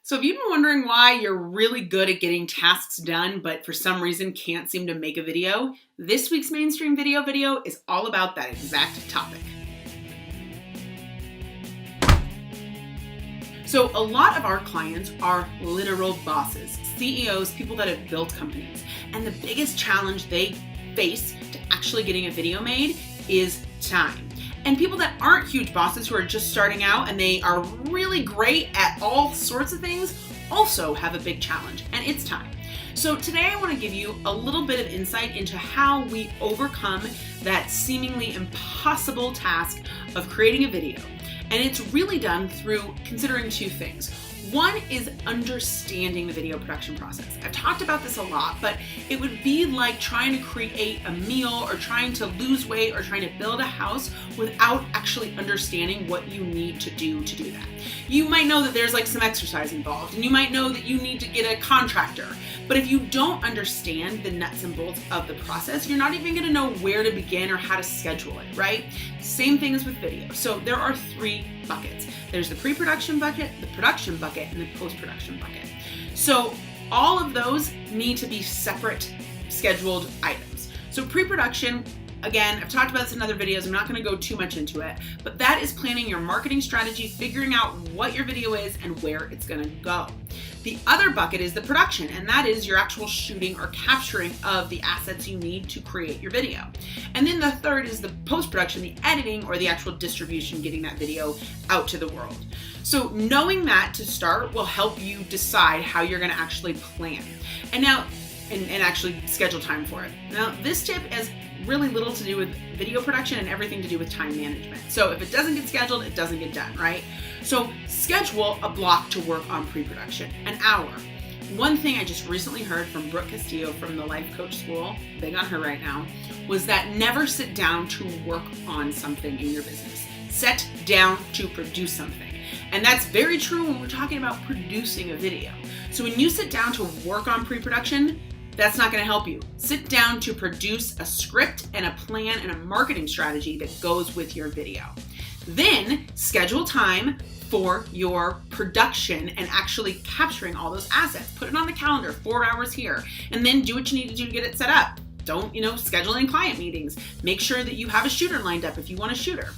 So have you been wondering why you're really good at getting tasks done, but for some reason can't seem to make a video? This week's Mainstream Video is all about that exact topic. So a lot of our clients are literal bosses, CEOs, people that have built companies. And the biggest challenge they face to actually getting a video made is time. And people that aren't huge bosses who are just starting out and they are really great at all sorts of things also have a big challenge, and it's time. So today I want to give you a little bit of insight into how we overcome that seemingly impossible task of creating a video. And it's really done through considering two things. One is understanding the video production process. I've talked about this a lot, but it would be like trying to create a meal or trying to lose weight or trying to build a house without actually understanding what you need to do that. You might know that there's like some exercise involved, and you might know that you need to get a contractor, but if you don't understand the nuts and bolts of the process, you're not even gonna know where to begin or how to schedule it, right? Same thing as with video. So there are three buckets. There's the pre-production bucket, the production bucket, and the post-production bucket. So all of those need to be separate scheduled items. So pre-production, again, I've talked about this in other videos, I'm not gonna go too much into it, but that is planning your marketing strategy, figuring out what your video is and where it's gonna go. The other bucket is the production, and that is your actual shooting or capturing of the assets you need to create your video. And then the third is the post-production, the editing or the actual distribution, getting that video out to the world. So knowing that to start will help you decide how you're gonna actually plan. And now, and actually schedule time for it. Now, this tip has really little to do with video production and everything to do with time management. So if it doesn't get scheduled, it doesn't get done, right? So schedule a block to work on pre-production, an hour. One thing I just recently heard from Brooke Castillo from the Life Coach School, big on her right now, was that never sit down to work on something in your business. Sit down to produce something. And that's very true when we're talking about producing a video. So when you sit down to work on pre-production, that's not going to help you. Sit down to produce a script and a plan and a marketing strategy that goes with your video. Then schedule time for your production and actually capturing all those assets. Put it on the calendar, 4 hours here, and then do what you need to do to get it set up. Don't, schedule in client meetings. Make sure that you have a shooter lined up if you want a shooter.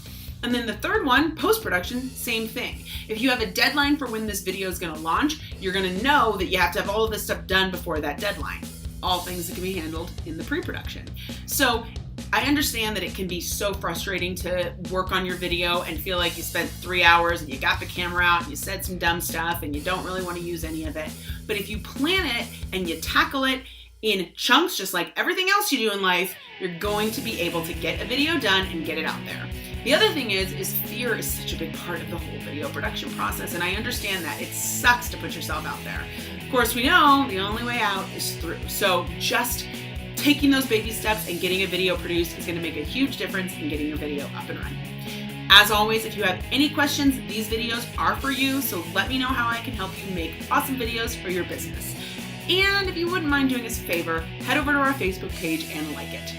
And then the third one, post-production, same thing. If you have a deadline for when this video is going to launch, you're going to know that you have to have all of this stuff done before that deadline. All things that can be handled in the pre-production. So I understand that it can be so frustrating to work on your video and feel like you spent 3 hours and you got the camera out and you said some dumb stuff and you don't really want to use any of it. But if you plan it and you tackle it in chunks, just like everything else you do in life, you're going to be able to get a video done and get it out there. The other thing is fear is such a big part of the whole video production process, and I understand that. It sucks to put yourself out there. Of course, we know the only way out is through. So just taking those baby steps and getting a video produced is going to make a huge difference in getting your video up and running. As always, if you have any questions, these videos are for you, so let me know how I can help you make awesome videos for your business. And if you wouldn't mind doing us a favor, head over to our Facebook page and like it.